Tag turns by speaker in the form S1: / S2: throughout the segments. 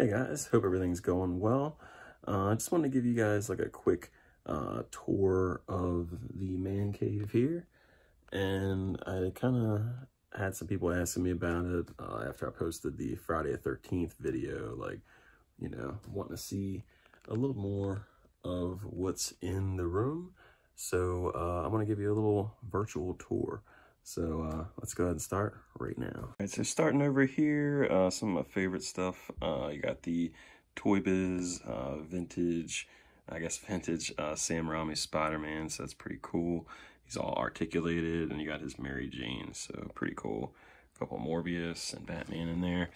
S1: Hey guys, hope everything's going well. I just wanted to give you guys like a quick tour of the man cave here. And I kind of had some people asking me about it after I posted the Friday the 13th video, like, you know, wanting to see a little more of what's in the room. So I'm going to give you a little virtual tour. So let's go ahead and start right now. All right, so starting over here, some of my favorite stuff. You got the Toy Biz vintage Sam Raimi Spider-Man, so that's pretty cool. He's all articulated, and you got his Mary Jane, so pretty cool. A couple Morbius and Batman in there.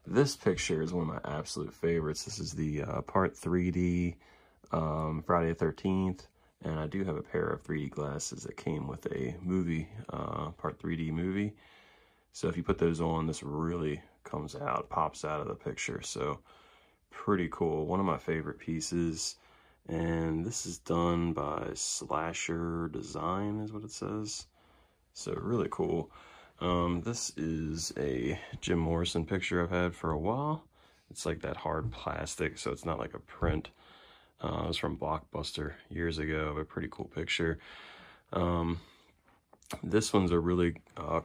S1: This picture is one of my absolute favorites. This is the Part 3D Friday the 13th. And I do have a pair of 3D glasses that came with a movie, Part 3D movie. So if you put those on, this really comes out, pops out of the picture. So pretty cool. One of my favorite pieces. And this is done by Slasher Design is what it says. So really cool. This is a Jim Morrison picture I've had for a while. It's like that hard plastic, so it's not like a print. It was from Blockbuster years ago, a pretty cool picture. This one's a really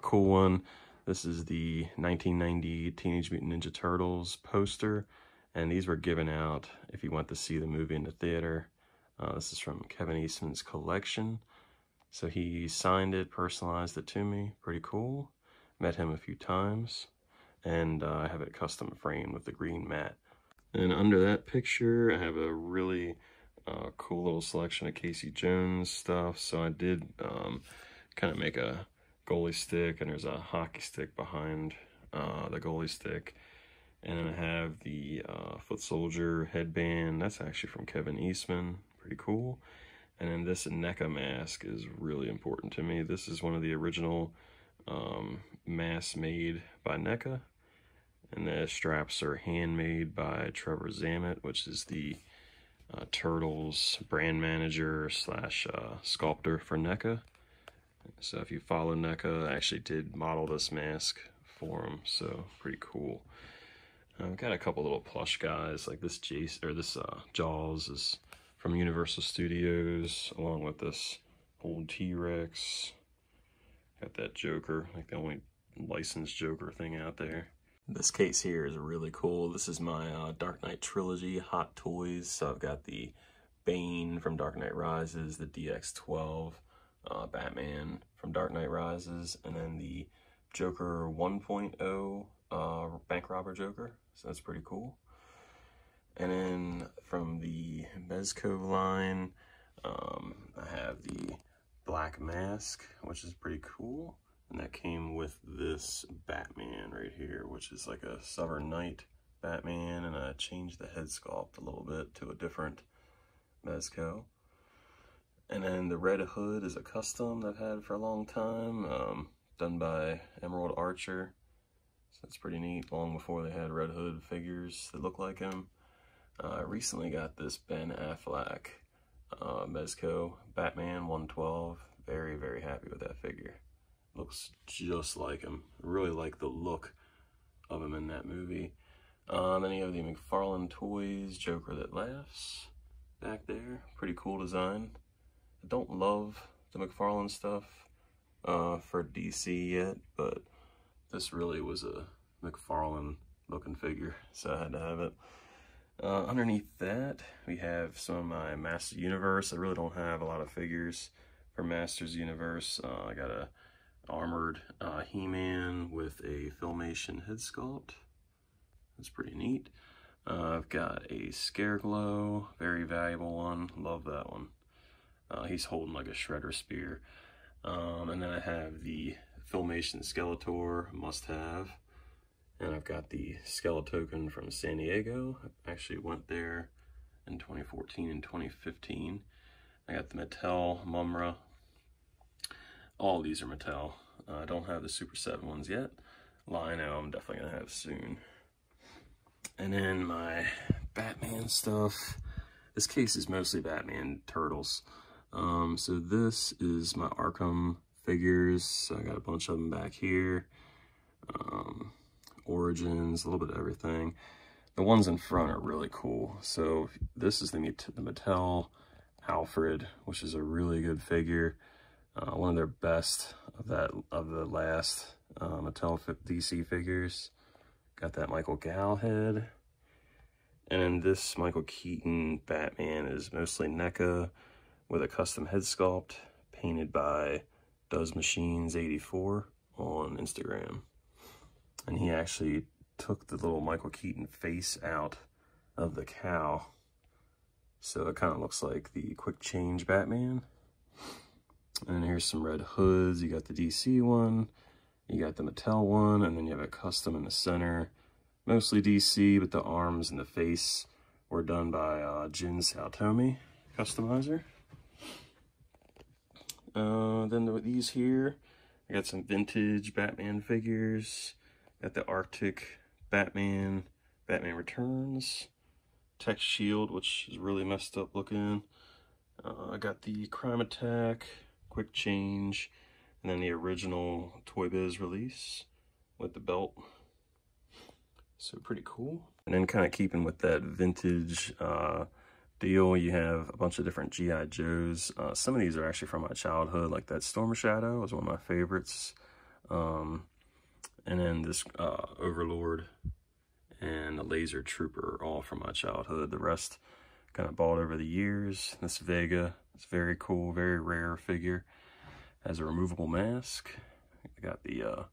S1: cool one. This is the 1990 Teenage Mutant Ninja Turtles poster, and these were given out if you went to see the movie in the theater. This is from Kevin Eastman's collection. So he signed it, personalized it to me. Pretty cool. Met him a few times, and I have it custom framed with the green mat. And under that picture, I have a really cool little selection of Casey Jones stuff. So I did kind of make a goalie stick, and there's a hockey stick behind the goalie stick. And then I have the foot soldier headband. That's actually from Kevin Eastman. Pretty cool. And then this NECA mask is really important to me. This is one of the original masks made by NECA. And the straps are handmade by Trevor Zammit, which is the Turtles brand manager slash sculptor for NECA. So if you follow NECA, I actually did model this mask for him, so pretty cool. I've got a couple little plush guys, like this Jaws is from Universal Studios, along with this old T-Rex. Got that Joker, like the only licensed Joker thing out there. This case here is really cool. This is my Dark Knight trilogy, Hot Toys. So I've got the Bane from Dark Knight Rises, the DX12 Batman from Dark Knight Rises, and then the Joker 1.0 Bank Robber Joker. So that's pretty cool. And then from the Mezco line, I have the Black Mask, which is pretty cool. And that came with this Batman right here, which is like a Southern Night Batman, and I changed the head sculpt a little bit to a different Mezco. And then the Red Hood is a custom that I've had for a long time, done by Emerald Archer. So that's pretty neat, long before they had Red Hood figures that look like him. I recently got this Ben Affleck Mezco Batman 112. Very, very happy with that figure. Looks just like him. Really like the look of him in that movie. Then you have the McFarlane Toys Joker That Laughs back there. Pretty cool design. I don't love the McFarlane stuff for DC yet, but this really was a McFarlane looking figure, so I had to have it. Underneath that, we have some of my Masters Universe. I really don't have a lot of figures for Masters Universe. I got a armored He-Man with a Filmation head sculpt. That's pretty neat. I've got a Scareglow, very valuable one. Love that one. He's holding like a shredder spear. And then I have the Filmation Skeletor, must have. And I've got the Skeletoken from San Diego. I actually went there in 2014 and 2015. I got the Mattel Mumra. All of these are Mattel. I don't have the Super 7 ones yet. Lion-O I'm definitely going to have soon. And then my Batman stuff. This case is mostly Batman Turtles. So this is my Arkham figures. So I got a bunch of them back here. Origins, a little bit of everything. The ones in front are really cool. So this is the Mattel Alfred, which is a really good figure. One of their best of the last Mattel DC figures. Got that Michael Gal head. And then this Michael Keaton Batman is mostly NECA with a custom head sculpt painted by Does Machines 84 on Instagram. And he actually took the little Michael Keaton face out of the cow. So it kind of looks like the Quick Change Batman. And here's some red hoods. You got the DC one, you got the Mattel one, and then you have a custom in the center. Mostly DC, but the arms and the face were done by Jin Saotomi, customizer. Then these here, I got some vintage Batman figures. Got the Arctic Batman, Batman Returns, Tech Shield, which is really messed up looking. I got the Crime Attack, Quick Change, and then the original Toy Biz release with the belt. So pretty cool. And then kind of keeping with that vintage deal, you have a bunch of different G.I. Joes. Some of these are actually from my childhood, like that Storm Shadow was one of my favorites. And then this Overlord and the Laser Trooper, all from my childhood. The rest kind of bought over the years. This Vega, it's very cool, very rare figure. Has a removable mask. I got the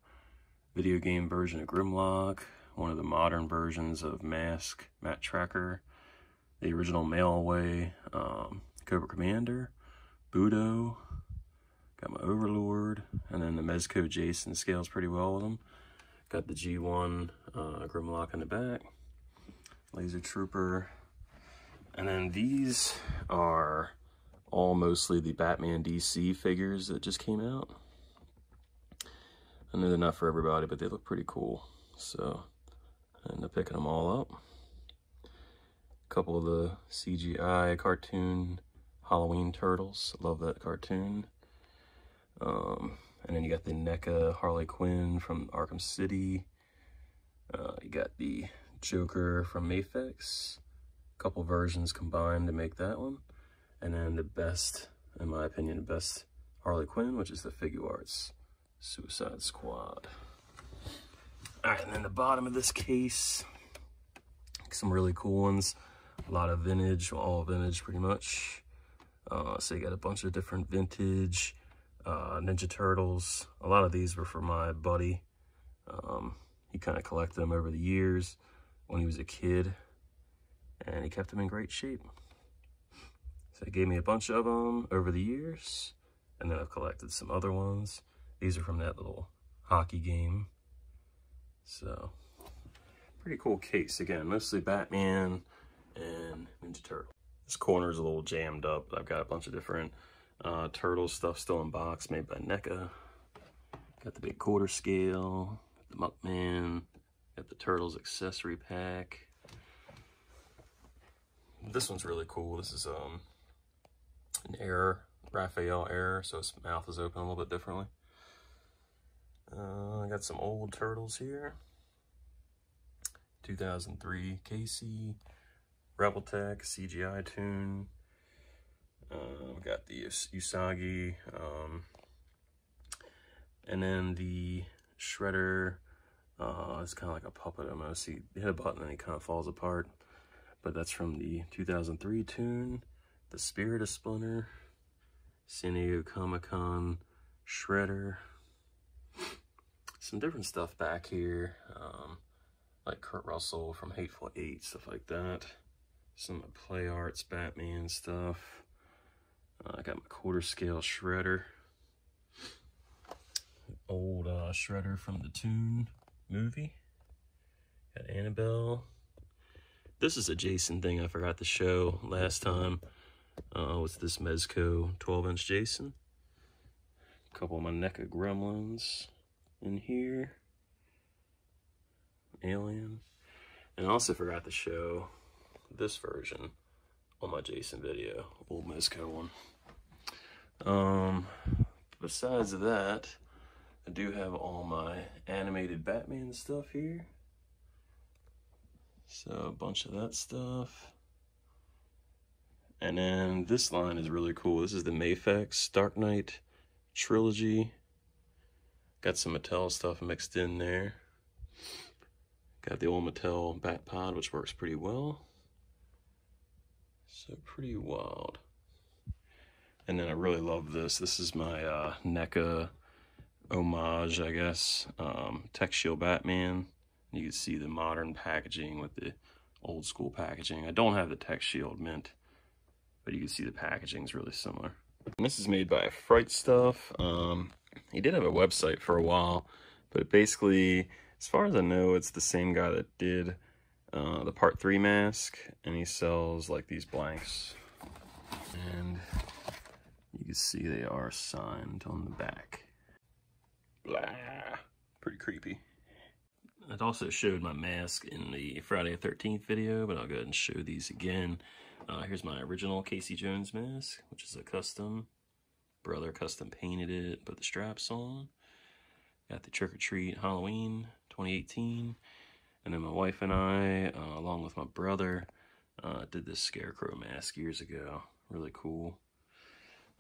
S1: video game version of Grimlock, one of the modern versions of Mask, Matt Tracker, the original Mail Away, Cobra Commander, Budo, got my Overlord, and then the Mezco Jason scales pretty well with them. Got the G1 Grimlock in the back, Laser Trooper, and then these are all mostly the Batman DC figures that just came out. I know they're not for everybody, but they look pretty cool, so I ended up picking them all up. A couple of the CGI cartoon Halloween turtles, love that cartoon. And then you got the NECA Harley Quinn from Arkham City. You got the Joker from Mafex. A couple versions combined to make that one. And then the best, in my opinion, the best Harley Quinn, which is the Figuarts Suicide Squad. Alright, and then the bottom of this case, some really cool ones. A lot of vintage, all vintage pretty much. So you got a bunch of different vintage Ninja Turtles. A lot of these were for my buddy. He kind of collected them over the years when he was a kid, and he kept them in great shape. So he gave me a bunch of them over the years, and then I've collected some other ones. These are from that little hockey game. So, pretty cool case. Again, mostly Batman and Ninja Turtle. This corner is a little jammed up, but I've got a bunch of different turtle stuff still in box, made by NECA. Got the big quarter scale, the Muckman, got the Turtles accessory pack. This one's really cool. This is an error, Raphael error, so his mouth is open a little bit differently. I got some old turtles here. 2003 Casey, Rebel Tech, CGI tune. We got the Usagi, and then the Shredder. It's kind of like a puppet almost. You hit a button and he kind of falls apart. But that's from the 2003 tune. The Spirit of Splinter, San Diego Comic-Con, Shredder. Some different stuff back here, like Kurt Russell from Hateful Eight, stuff like that. Some Play Arts Batman stuff. I got my quarter scale Shredder. Old Shredder from the Toon movie. Got Annabelle. This is a Jason thing I forgot to show last time. With this Mezco 12-inch Jason. A couple of my NECA Gremlins in here. Alien. And I also forgot to show this version on my Jason video, old Mezco one. Besides that, I do have all my animated Batman stuff here. So a bunch of that stuff. And then this line is really cool. This is the Mafex Dark Knight trilogy. Got some Mattel stuff mixed in there. Got the old Mattel Bat Pod, which works pretty well. So pretty wild. And then I really love this. This is my NECA homage, I guess. Tech Shield Batman. You can see the modern packaging with the old school packaging. I don't have the Tech Shield mint, but you can see the packaging is really similar. And this is made by Fright Stuff. He did have a website for a while, but basically, as far as I know, it's the same guy that did the Part 3 mask, and he sells like these blanks. And you can see they are signed on the back. Blah. Pretty creepy. It also showed my mask in the Friday the 13th video, but I'll go ahead and show these again. Here's my original Casey Jones mask, which is a custom. Brother custom painted it, put the straps on. Got the Trick or Treat Halloween 2018. And then my wife and I, along with my brother, did this Scarecrow mask years ago. Really cool.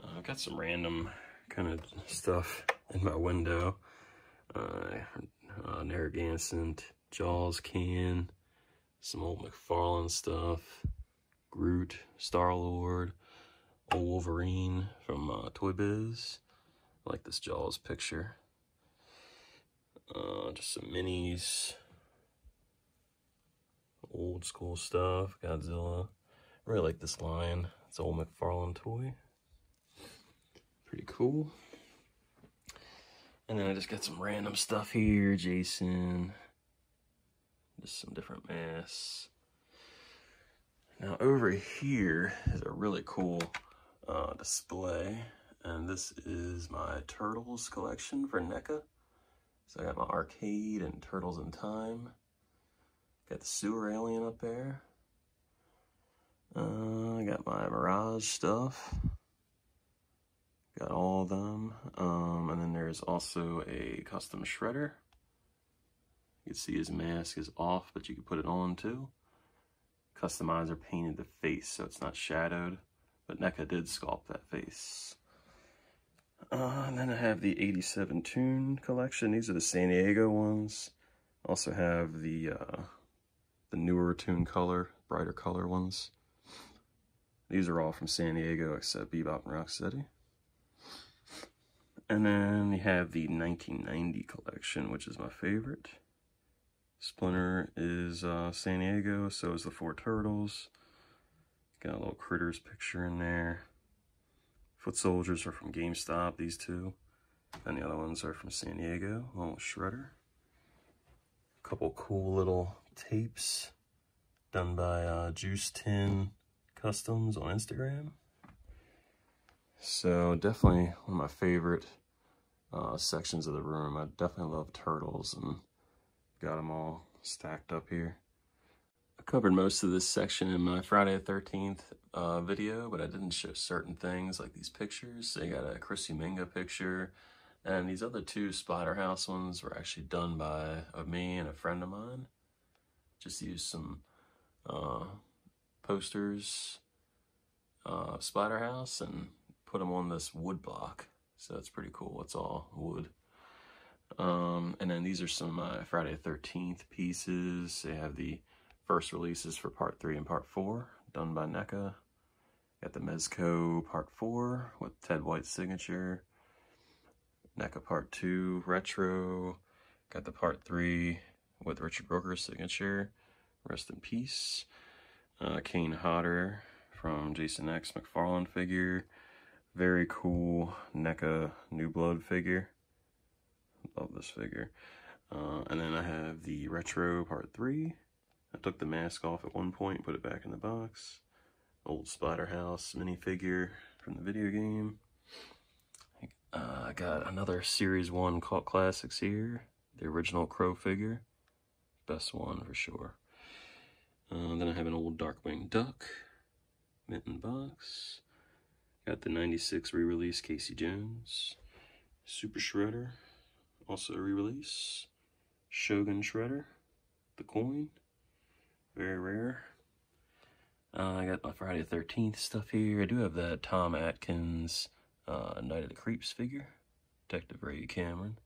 S1: I've got some random kind of stuff in my window. Narragansett, Jaws can, some old McFarlane stuff, Groot, Star-Lord, old Wolverine from Toy Biz. I like this Jaws picture. Just some minis, old school stuff, Godzilla. I really like this line. It's an old McFarlane toy. Pretty cool. And then I just got some random stuff here. Jason. Just some different masks. Now over here is a really cool display. And this is my Turtles collection for NECA. So I got my arcade and Turtles in Time. Got the sewer alien up there. I got my Mirage stuff. Got all of them. And then there's also a custom shredder. You can see his mask is off, but you can put it on too. Customizer painted the face so it's not shadowed, but NECA did sculpt that face. And then I have the 87 Toon collection. These are the San Diego ones. Also have the newer Toon color, brighter color ones. These are all from San Diego except Bebop and Rocksteady. And then you have the 1990 collection, which is my favorite. Splinter is San Diego, so is the 4 Turtles. Got a little Critters picture in there. Foot Soldiers are from GameStop, these two. And the other ones are from San Diego, along with Shredder. A couple cool little tapes done by Juice Tin Customs on Instagram. So definitely one of my favorite sections of the room. I definitely love Turtles and got them all stacked up here. I covered most of this section in my Friday the 13th video, but I didn't show certain things like these pictures. So you got a Chris Uminga picture, and these other 2 Splatterhouse ones were actually done by me and a friend of mine. Just used some posters of Splatterhouse and put them on this wood block. So it's pretty cool. It's all wood. And then these are some of my Friday the 13th pieces. They have the first releases for Part 3 and Part 4, done by NECA. Got the Mezco Part 4 with Ted White's signature. NECA Part 2 Retro. Got the Part 3 with Richard Brooker's signature. Rest in peace. Kane Hodder from Jason X McFarlane figure. Very cool NECA New Blood figure. Love this figure. And then I have the Retro Part 3. I took the mask off at one point, put it back in the box. Old Splatterhouse minifigure from the video game. I got another Series 1 Cult Classics here. The original Crow figure. Best one for sure. Then I have an old Darkwing Duck. Mitten box. Got the 96 re-release Casey Jones. Super Shredder. Also a re-release. Shogun Shredder. The coin. Very rare. I got my Friday the 13th stuff here. I do have that Tom Atkins Night of the Creeps figure. Detective Ray Cameron.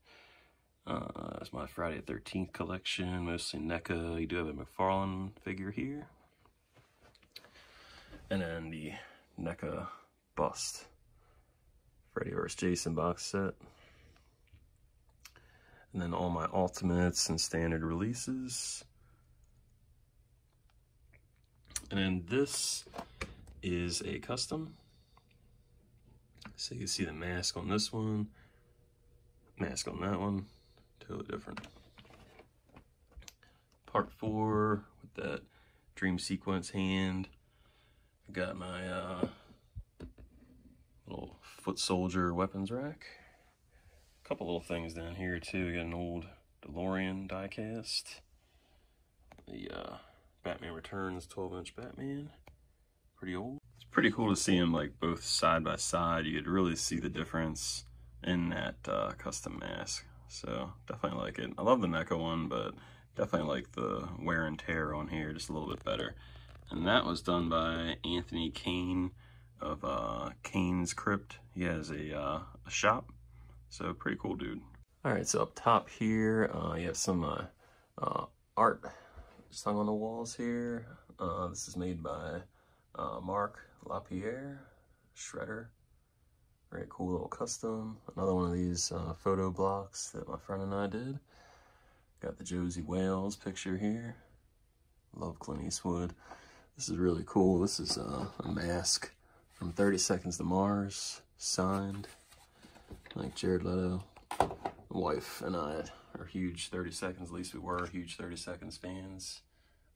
S1: That's my Friday the 13th collection, mostly NECA. You do have a McFarlane figure here. And then the NECA bust Freddy vs. Jason box set. And then all my ultimates and standard releases. And then this is a custom. So you can see the mask on this one, mask on that one, totally different. Part 4 with that Dream Sequence hand. I got my little foot soldier weapons rack. A couple little things down here too. I got an old DeLorean diecast. The Batman Returns 12-inch Batman. Pretty old. It's pretty cool to see them like both side by side. You could really see the difference in that custom mask. So definitely like it. I love the NECA one, but definitely like the wear and tear on here just a little bit better. And that was done by Anthony Kane of Kane's Crypt. He has a shop, so pretty cool dude. All right, so up top here, you have some art just hung on the walls here. This is made by Mark LaPierre, Shredder. Very cool little custom. Another one of these photo blocks that my friend and I did. Got the Josie Wales picture here. Love Clint Eastwood. This is really cool. This is a mask from 30 Seconds to Mars, signed. Like Jared Leto. My wife and I are huge 30 Seconds, at least we were huge 30 Seconds fans.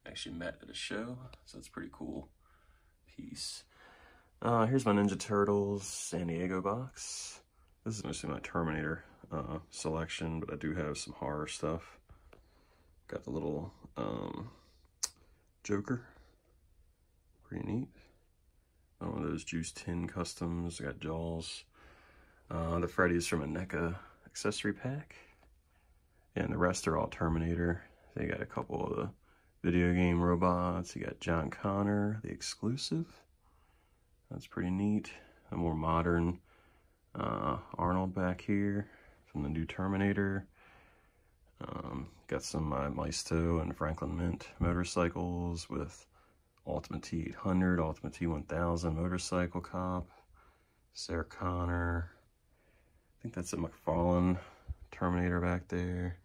S1: Actually met at a show, so it's a pretty cool piece. Here's my Ninja Turtles San Diego box. This is mostly my Terminator selection, but I do have some horror stuff. Got the little Joker. Pretty neat. One of those Juice Tin customs. I got Jaws. The Freddy's from a NECA accessory pack. And the rest are all Terminator. They got a couple of the video game robots. You got John Connor, the exclusive. That's pretty neat. A more modern Arnold back here from the new Terminator. Got some Maisto and Franklin Mint motorcycles with Ultimate T800, Ultimate T1000 motorcycle cop. Sarah Connor. I think that's a McFarlane Terminator back there.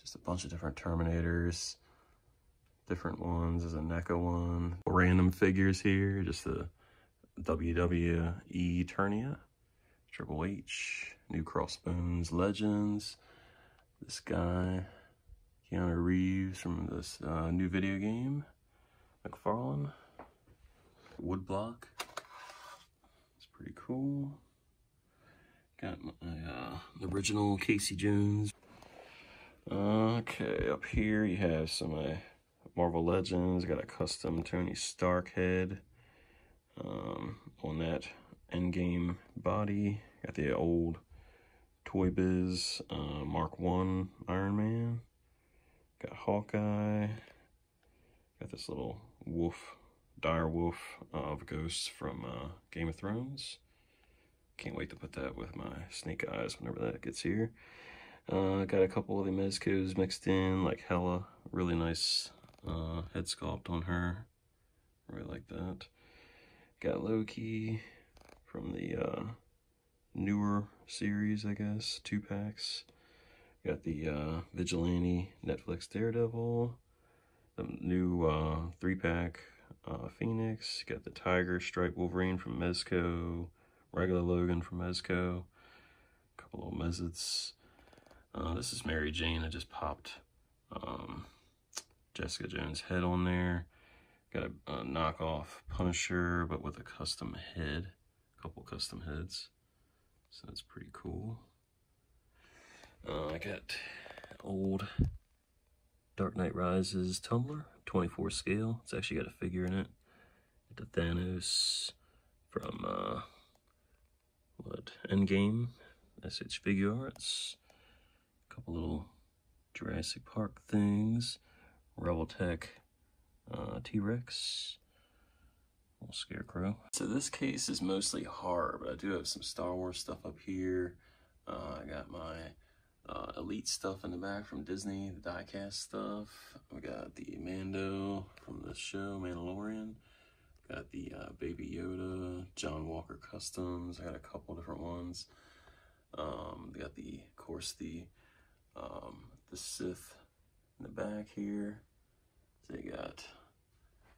S1: Just a bunch of different Terminators. Different ones. There's a NECA one. Random figures here. Just the WWE Eternia. Triple H. New Crossbones Legends. This guy. Keanu Reeves from this new video game. McFarlane. Woodblock. It's pretty cool. Got my original Casey Jones. Okay, up here you have some Marvel Legends. Got a custom Tony Stark head on that Endgame body. Got the old Toy Biz Mark 1 Iron Man. Got Hawkeye. Got this little wolf, dire wolf of ghosts from Game of Thrones. Can't wait to put that with my snake eyes whenever that gets here. Got a couple of the Mezcos mixed in, like Hella. Really nice head sculpt on her. Really like that. Got Loki from the newer series, I guess. 2-packs. Got the Vigilante Netflix Daredevil. The new 3-pack Phoenix. Got the Tiger Stripe Wolverine from Mezco. Regular Logan from Mezco. A couple little Mezzets. This is Mary Jane. I just popped Jessica Jones' head on there. Got a knockoff Punisher, but with a custom head. A couple custom heads. So that's pretty cool. I got old Dark Knight Rises tumbler, 24 scale. It's actually got a figure in it. Got the Thanos from Endgame, SH Figure Arts. A couple little Jurassic Park things. Rebel Tech T-Rex, little Scarecrow. So this case is mostly horror, but I do have some Star Wars stuff up here. I got my Elite stuff in the back from Disney, the diecast stuff. We got the Mando from the show, Mandalorian. Got the Baby Yoda, John Walker Customs. I got a couple different ones. Got the, of course, the Sith in the back here. So you got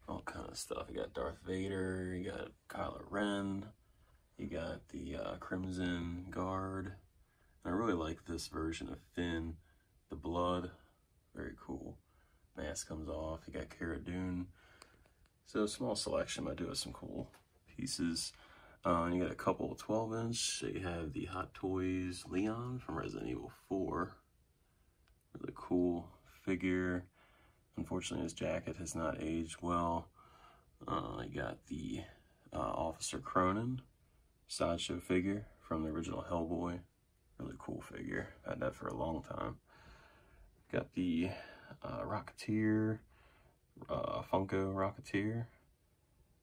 S1: all kind of stuff. You got Darth Vader, you got Kylo Ren, you got the Crimson Guard. And I really like this version of Finn, the blood, very cool. Mask comes off. You got Cara Dune. So small selection, but I do have some cool pieces. And you got a couple of 12-inch. So you have the Hot Toys Leon from Resident Evil 4. Really cool figure. Unfortunately, his jacket has not aged well. You got the Officer Cronin sideshow figure from the original Hellboy. Really cool figure. Had that for a long time. Got the Rocketeer, Funko Rocketeer.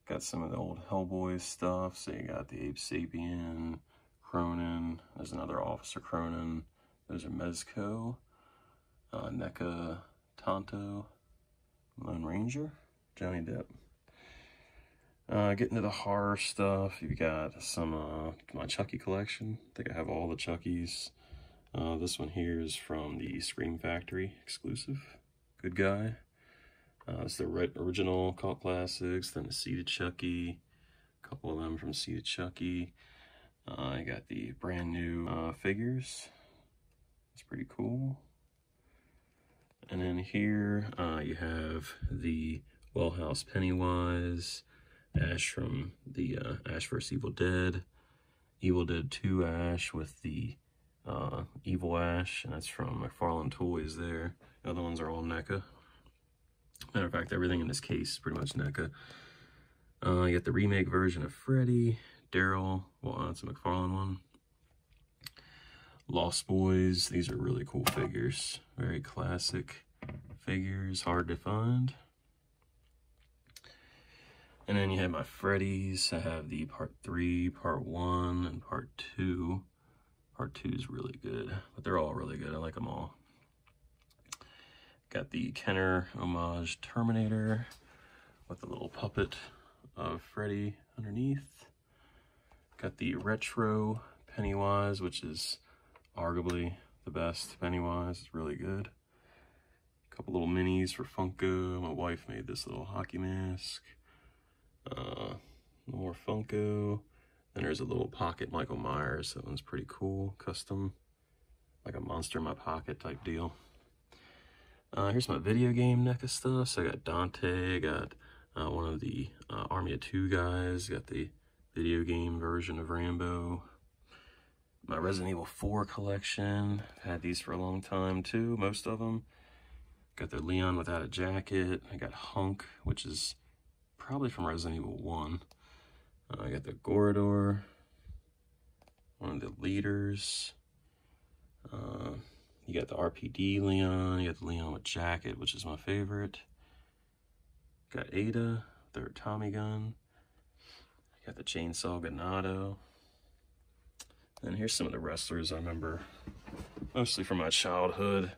S1: Got some of the old Hellboy stuff. So you got the Ape Sapien, Cronin. There's another Officer Cronin. Those are Mezco, NECA Tonto, Lone Ranger, Johnny Depp. Getting to the horror stuff, you got some my Chucky collection. I think I have all the Chuckies. This one here is from the Scream Factory exclusive. Good guy. It's the original Cult Classics, then the Seed of Chucky. A couple of them from Seed of Chucky. I got the brand new figures. It's pretty cool. And then here you have the Wellhouse Pennywise, Ash from the Ash vs. Evil Dead 2 Ash with the Evil Ash, and that's from McFarlane Toys there. The other ones are all NECA. Matter of fact, everything in this case is pretty much NECA. You got the remake version of Freddy, Daryl, well, that's a McFarlane one. Lost Boys, these are really cool figures. Very classic figures, hard to find. And then you have my Freddy's. I have the Part 3, Part 1, and Part 2. Part 2 is really good, but they're all really good. I like them all. Got the Kenner homage Terminator with a little puppet of Freddy underneath. Got the retro Pennywise, which is arguably the best Pennywise. It's really good. A couple little minis for Funko. My wife made this little hockey mask. More Funko. Then there's a little pocket Michael Myers. That one's pretty cool. Custom. Like a monster in my pocket type deal. Here's my video game NECA stuff. So I got Dante. I got one of the Army of Two guys. Got the video game version of Rambo. My Resident Evil 4 collection. Had these for a long time too, most of them. Got the Leon without a jacket. I got Hunk, which is probably from Resident Evil 1. I got the Gorador, one of the leaders. You got the RPD Leon. You got the Leon with jacket, which is my favorite. Got Ada, their Tommy gun. Got the Chainsaw Ganado. And here's some of the wrestlers I remember, mostly from my childhood.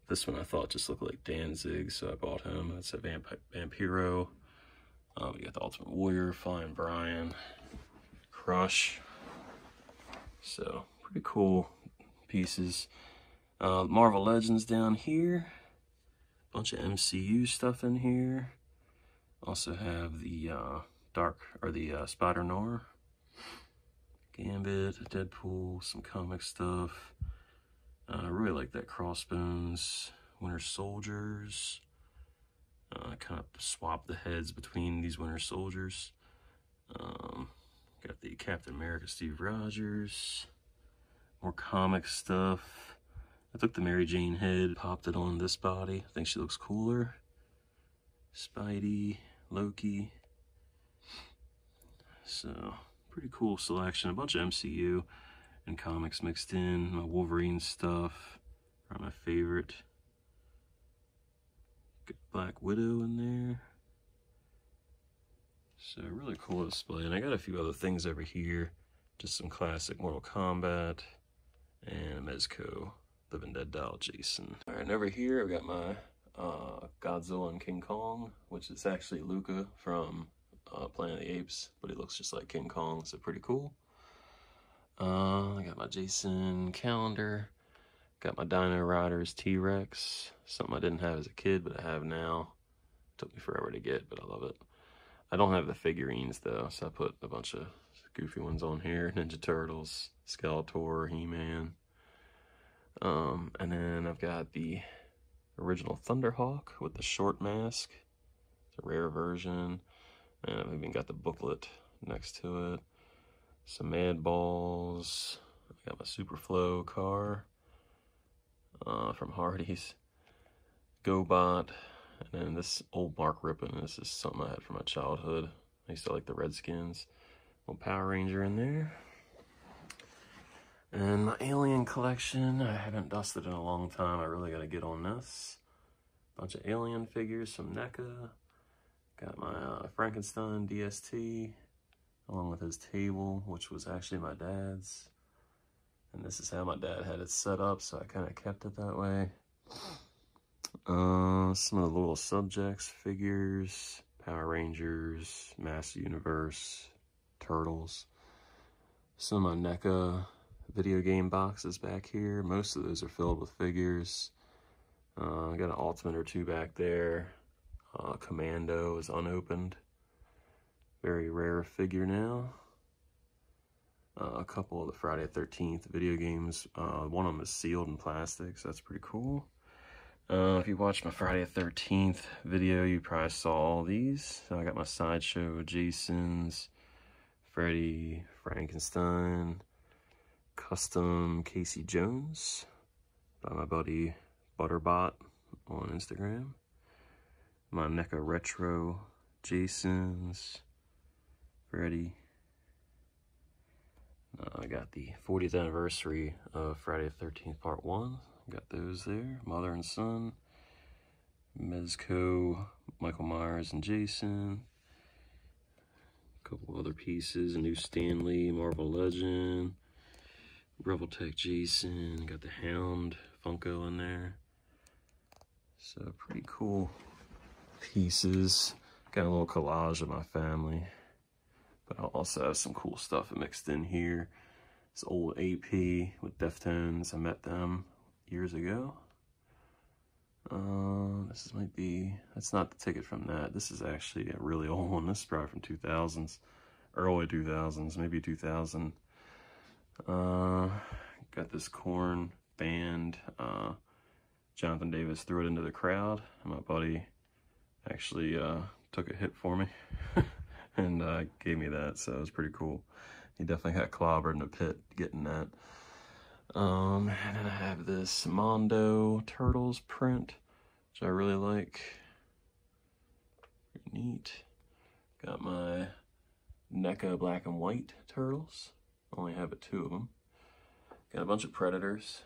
S1: This one I thought just looked like Danzig, so I bought him. That's a Vampiro. We got the Ultimate Warrior, Flying Brian, Crush. So, pretty cool pieces. Marvel Legends down here. Bunch of MCU stuff in here. Also have the Spider Noir. Gambit, Deadpool, some comic stuff. I really like that Crossbones, Winter Soldiers. I kind of swap the heads between these Winter Soldiers. Got the Captain America Steve Rogers. More comic stuff. I took the Mary Jane head, popped it on this body. I think she looks cooler. Spidey, Loki. So, pretty cool selection. A bunch of MCU and comics mixed in. My Wolverine stuff are my favorite. Got Black Widow in there. So really cool display. And I got a few other things over here. Just some classic Mortal Kombat and a Mezco Living Dead doll Jason. All right, and over here I've got my Godzilla and King Kong, which is actually Luca from Planet of the Apes, but he looks just like King Kong, so pretty cool. I got my Jason calendar. Got my Dino Riders T-Rex, something I didn't have as a kid, but I have now. Took me forever to get, but I love it. I don't have the figurines though, so I put a bunch of goofy ones on here. Ninja Turtles, Skeletor, He-Man. And then I've got the original Thunderhawk with the short mask. It's a rare version. And I've even got the booklet next to it. Some Mad Balls. I got my Superflow car from Hardee's. GoBot. And then this old Mark Rippon. This is something I had from my childhood. I used to like the Redskins. Little Power Ranger in there. And my Alien collection, I haven't dusted in a long time. I really got to get on this. Bunch of Alien figures, some NECA. Got my Frankenstein DST, along with his table, which was actually my dad's. And this is how my dad had it set up, so I kind of kept it that way. Some of the little subjects, figures, Power Rangers, Master Universe, Turtles. Some of my NECA video game boxes back here. Most of those are filled with figures. I got an Ultimate or two back there. Commando is unopened. Very rare figure now. A couple of the Friday the 13th video games. One of them is sealed in plastic, so that's pretty cool. If you watched my Friday the 13th video, you probably saw all these. So I got my Sideshow Jasons, Freddy, Frankenstein, custom Casey Jones by my buddy Butterbot on Instagram. My NECA Retro Jasons, Freddy. I got the 40th anniversary of Friday the 13th Part 1. Got those there. Mother and Son. Mezco, Michael Myers and Jason. A couple other pieces. A new Stanley, Marvel Legend. Rebel Tech Jason. Got the Hound Funko in there. So pretty cool pieces. Got a little collage of my family. But I also have some cool stuff mixed in here. This old AP with Deftones. I met them years ago. This might be, that's not the ticket from that. This is actually a really old one. This is probably from 2000s, early 2000s, maybe 2000. Got this Korn band. Jonathan Davis threw it into the crowd, and my buddy actually took a hit for me and gave me that, so it was pretty cool. He definitely got clobbered in the pit getting that. And then I have this Mondo Turtles print, which I really like. Pretty neat. Got my NECA black and white turtles. Only have two of them. Got a bunch of Predators.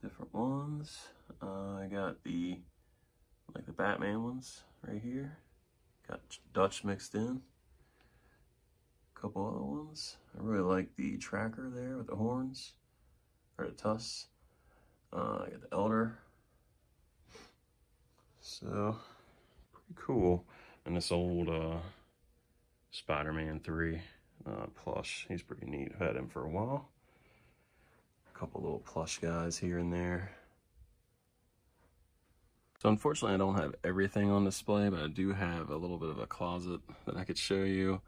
S1: Different ones. I got the Batman ones right here. Got Dutch mixed in. Couple other ones. I really like the tracker there with the horns, or the tusks. I got the Elder. So, pretty cool. And this old Spider-Man 3 plush. He's pretty neat. I've had him for a while. A couple little plush guys here and there. So unfortunately I don't have everything on display, but I do have a little bit of a closet that I could show you.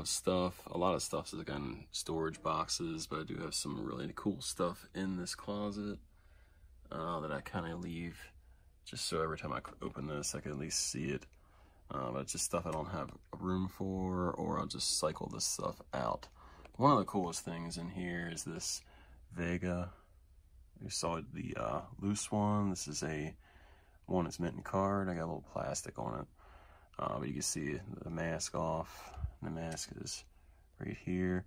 S1: Stuff. A lot of stuff is in storage boxes, but I do have some really cool stuff in this closet that I kind of leave just so every time I open this I can at least see it. But it's just stuff I don't have room for, or I'll just cycle this stuff out. One of the coolest things in here is this Vega. You saw the loose one. This is a one that's mint in card. I got a little plastic on it, but you can see the mask off. The mask is right here.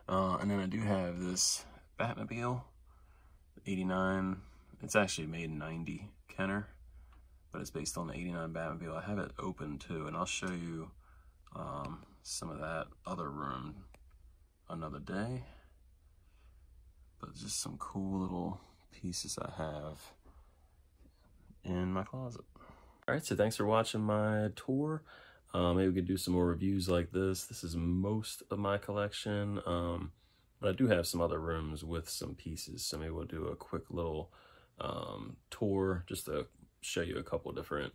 S1: And then I do have this Batmobile, 89. It's actually made in 90 Kenner. but it's based on the '89 Batmobile. I have it open too, and I'll show you some of that other room another day. But just some cool little pieces I have in my closet. All right, so thanks for watching my tour. Maybe we could do some more reviews like this. This is most of my collection, but I do have some other rooms with some pieces, so maybe we'll do a quick little tour just to show you a couple different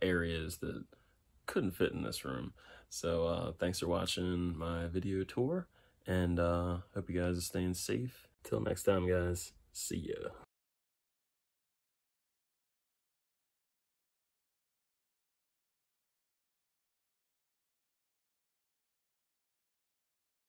S1: areas that couldn't fit in this room. So thanks for watching my video tour, and hope you guys are staying safe. Till next time, guys. See ya.